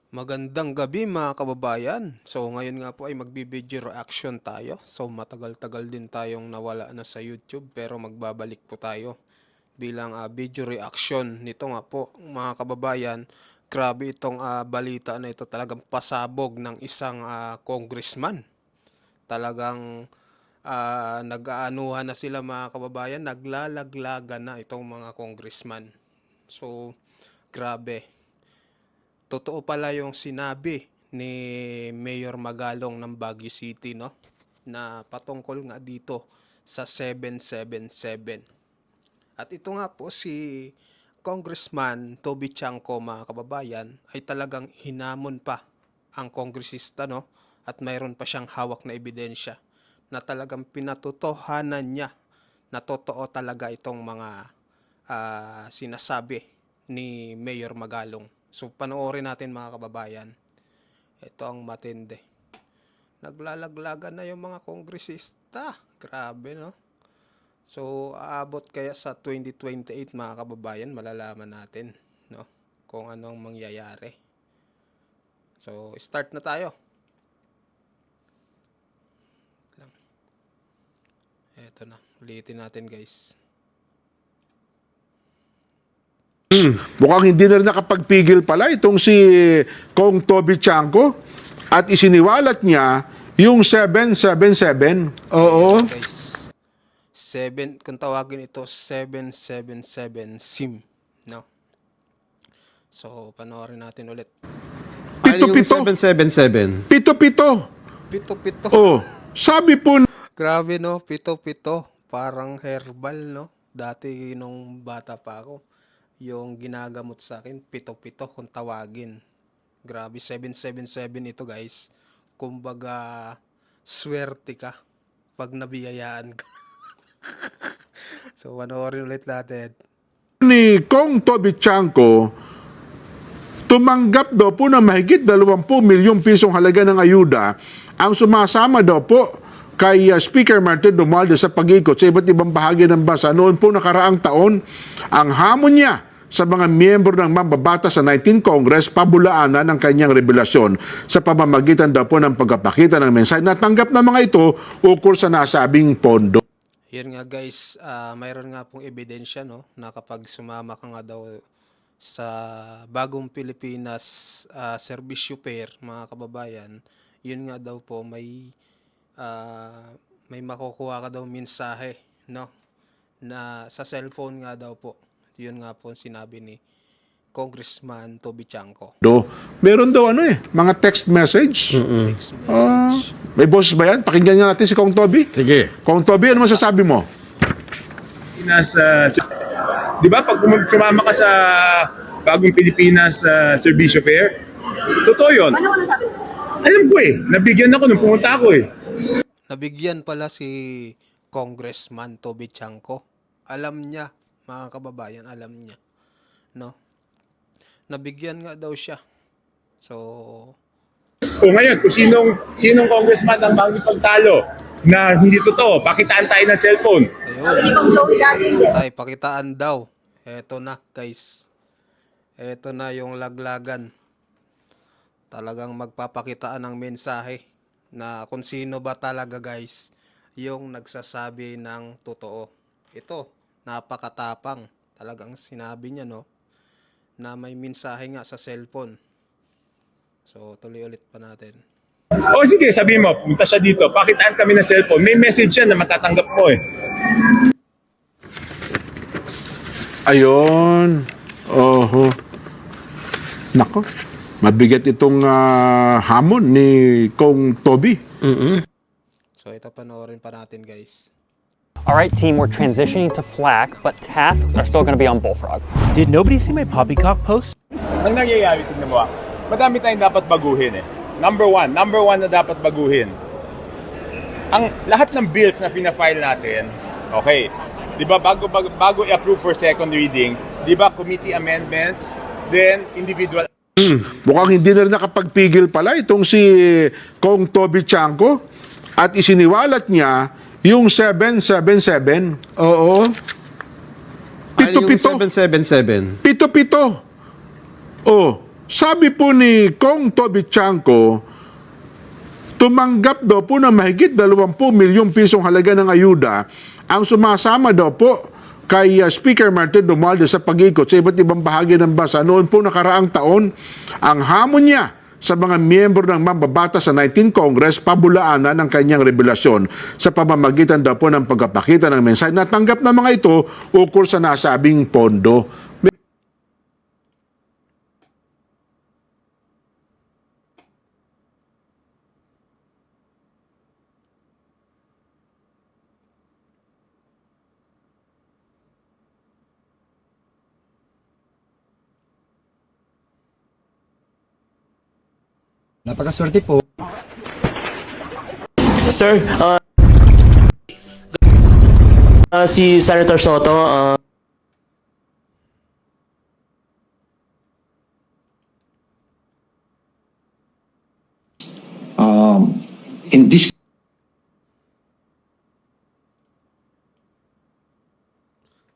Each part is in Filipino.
Magandang gabi mga kababayan. So ngayon nga po ay magbi-video reaction tayo. So matagal-tagal din tayong nawala na sa YouTube pero magbabalik po tayo bilang video reaction nito nga po mga kababayan. Grabe itong balita na ito, talagang pasabog ng isang congressman. Talagang nag-aanuhan na sila mga kababayan, naglalaglagan na itong mga congressman. So grabe. Totoo pala yung sinabi ni Mayor Magalong ng Baguio City, no? Na patungkol nga dito sa 777. At ito nga po si Congressman Toby Chanco mga kababayan ay talagang hinamon pa ang kongresista, no? At mayroon pa siyang hawak na ebidensya na talagang pinatotohanan niya na totoo talaga itong mga sinasabi ni Mayor Magalong. So panoorin natin mga kababayan. Ito ang matindi. Naglalaglagan na yung mga kongresista. Grabe, no? So aabot kaya sa 2028 mga kababayan, malalaman natin, no? Kung anong mangyayari. So start na tayo. Ito na. Ulitin natin guys. Mukhang hindi na rin nakapagpigil pala itong si Kong Toby Chanco at isiniwalat niya yung 777. Oo. Guys, 7, kung tawagin ito 777 SIM, no? So panoorin natin ulit. Pito-pito. 777. Pito-pito. Pito-pito. Oh, sabi po Grabe, no? Pito-pito. Parang herbal, no? Dati nung bata pa ako, yung ginagamot sa akin, pito-pito kung tawagin. Grabe, 777 ito guys. Kumbaga, swerte ka pag nabiyayaan ka. So, panoorin ulit natin. ni Kong Toby Chanco, tumanggap daw po ng mahigit 20 milyong pisong halaga ng ayuda ang sumasama daw po kay Speaker Martin Romualdez sa pag-ikot sa iba't ibang bahagi ng bansa. Noon po nakaraang taon, ang hamon niya sa mga miyembro ng mambabatas sa 19th Congress, pabulaanan ng kanyang revelasyon sa pamamagitan daw po ng pagpapakita ng mensahe. Natanggap na mga ito ukol sa nasabing pondo. Yan nga guys, mayroon nga pong ebidensya, no, na kapag sumama ka nga daw sa Bagong Pilipinas Serbisyo Fair, mga kababayan, yun nga daw po may makukuha ka daw mensahe, no, na sa cellphone nga daw po. Yun nga po sinabi ni Congressman Toby Chanco. Meron daw mga text message. Text message. May boses ba yan? Pakinggan nga natin si Kong Toby. Sige. Kong Toby, ano masasabi mo? Di ba pag sumama ka sa Bagong Pilipinas Serbisyo Fair, totoo yun. Ano mo nasabi? Alam ko nabigyan ako nung pumunta ako Nabigyan pala si Congressman Toby Chanco. Alam niya, mga kababayan, alam niya, no? Nabigyan nga daw siya. So, O ngayon, kung sinong congressman ang makikipagtalo na hindi totoo, pakitaan tayo ng cellphone. Sabi ni Kong Joey dati, hindi. ay pakitaan daw. Eto na, guys. Eto na yung laglagan. Talagang magpapakitaan ng mensahe na kung sino ba talaga, guys, yung nagsasabi ng totoo. Ito, napakatapang. Talagang sinabi niya, no, na may mensahe nga sa cellphone. So, tuloy ulit pa natin. O sige, sabi mo, punta siya dito, pakitaan kami ng cellphone. May message yan na matatanggap mo Ayun. Oho. Nako. Mabigat itong hamon ni Kong Toby. So, ito panoorin pa natin, guys. All right, team, we're transitioning to FLAC, but tasks are still going to be on Bullfrog. Did nobody see my poppycock post? Ang nangyayari, tignan mo madami tayong dapat baguhin Number one na dapat baguhin. Ang lahat ng bills na pina-file natin, okay, di ba bago i-approve for second reading, di ba committee amendments, then individual. Mukhang hindi na rin nakapagpigil pala itong si Kong Toby Chanco at isiniwalat niya yung 777. Oo. Pito-pito. 777. Pito-pito. Oh, Sabi po ni Kong Toby Chanco, tumanggap daw po ng mahigit 20 milyong pisong halaga ng ayuda ang sumasama daw po kay Speaker Martin Romualdez sa pag-ikot sa iba't ibang bahagi ng bansa. Noon po nakaraang taon, ang hamon niya sa mga miyembro ng mambabatas sa 19th Congress, pabulaanan ng kanyang revelasyon sa pamamagitan daw po ng pagpapakita ng mensahe. Natanggap na mga ito ukol sa nasabing pondo. Napakaswerte po. Sir, si Senator Soto, In this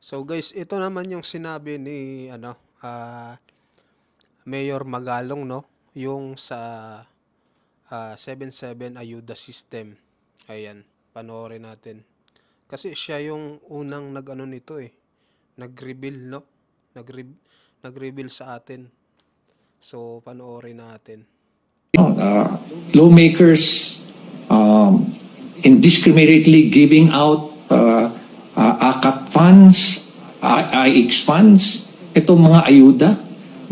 So guys, ito naman yung sinabi ni Mayor Magalong, no? Yung sa 77 Ayuda System. Ayan, panoorin natin. Kasi siya yung unang nag-ano nito eh. Nag-reveal, no? Nag-reveal sa atin. So, panoorin natin. lawmakers indiscriminately giving out AKAP funds, IX funds, itong mga ayuda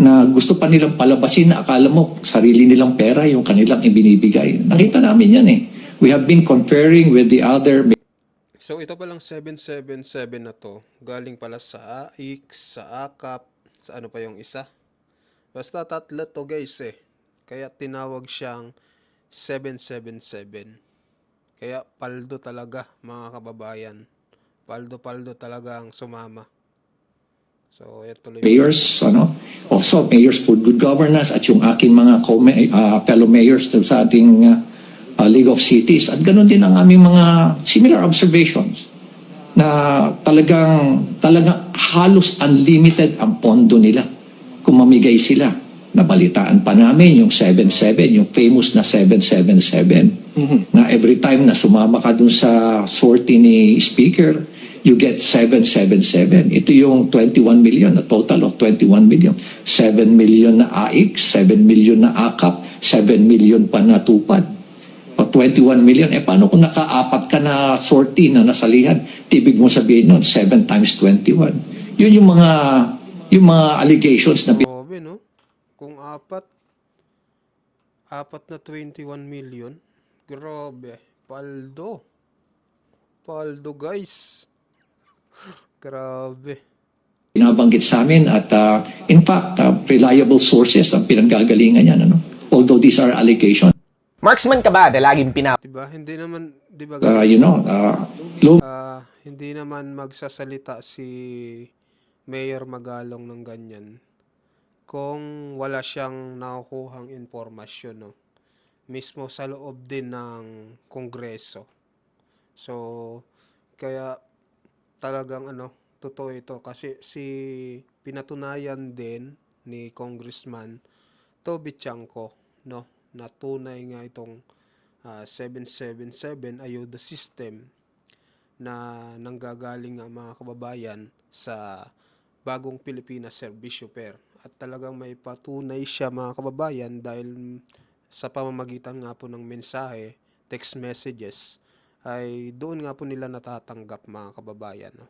na gusto pa nilang palabasin na akala mo sarili nilang pera yung kanilang ibinibigay. Nakita namin yan eh. We have been comparing with the other. So, ito palang 777 na to. Galing pala sa AX, sa AKAP, sa ano pa yung isa. Basta tatlo to guys eh. Kaya tinawag siyang 777. Kaya paldo talaga mga kababayan. Paldo talaga ang sumama. So, ito tuloy. Mayors, also mayors for good governance at yung aking mga fellow mayors sa ating League of Cities. At ganoon din ang aming mga similar observations na talagang halos unlimited ang pondo nila kung mamigay sila. Nabalitaan pa namin yung 77, yung famous na 777, na every time na sumama ka dun sa sortie ni Speaker, you get 777. Ito yung 21 million, a total of 21 million. 7 million na AX, 7 million na AKAP, 7 million pa na tupad. O 21 million, paano kung nakaapat ka na sortie na nasalihan? Tibig mo sabihin nun, 7 times 21. Yun yung mga allegations na Grabe, no? Kung apat na 21 million. Grabe. Paldo guys. Grabe. binabanggit sa amin at in fact, reliable sources ang pinanggagalingan yan. Although these are allegations. Marksman ka ba? Laging Diba? Hindi naman, diba guys? Hindi naman magsasalita si Mayor Magalong ng ganyan kung wala siyang nakukuhang informasyon, no? Mismo sa loob din ng Kongreso. So, kaya talagang totoo ito kasi pinatunayan din ni Congressman Toby Chanco, no, na tunay nga itong 777 ayuda system na nanggagaling nga mga kababayan sa bagong Pilipinas Serbisyo Per. At talagang may patunay siya mga kababayan dahil sa pamamagitan nga po ng mensahe, text messages, ay doon nga po nila natatanggap mga kababayan, no?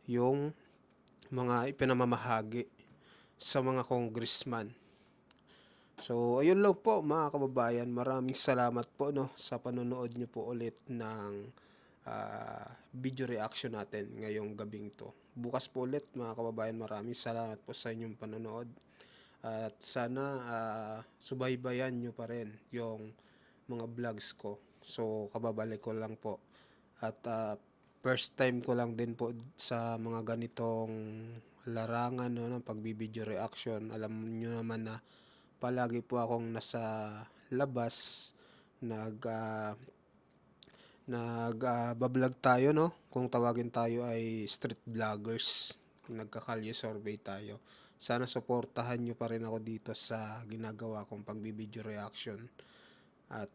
Yung mga ipinamamahagi sa mga congressman. So, ayun lang po mga kababayan. Maraming salamat po, no, sa panonood nyo po ulit ng video reaction natin ngayong gabing to. Bukas po ulit mga kababayan. Maraming salamat po sa inyong panonood. At sana subaybayan nyo pa rin yung mga vlogs ko. So, kababalik ko lang po. At first time ko lang din po sa mga ganitong larangan, no, ng pagbibideo reaction. Alam nyo naman na palagi po akong nasa labas, nag-vlog tayo, no? Kung tawagin tayo ay street vloggers. Nagkakalye survey tayo. sana suportahan nyo pa rin ako dito sa ginagawa kong pagbibideo reaction. At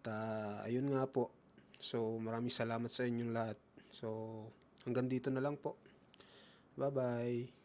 ayun nga po. So maraming salamat sa inyong lahat. So hanggang dito na lang po. Bye bye.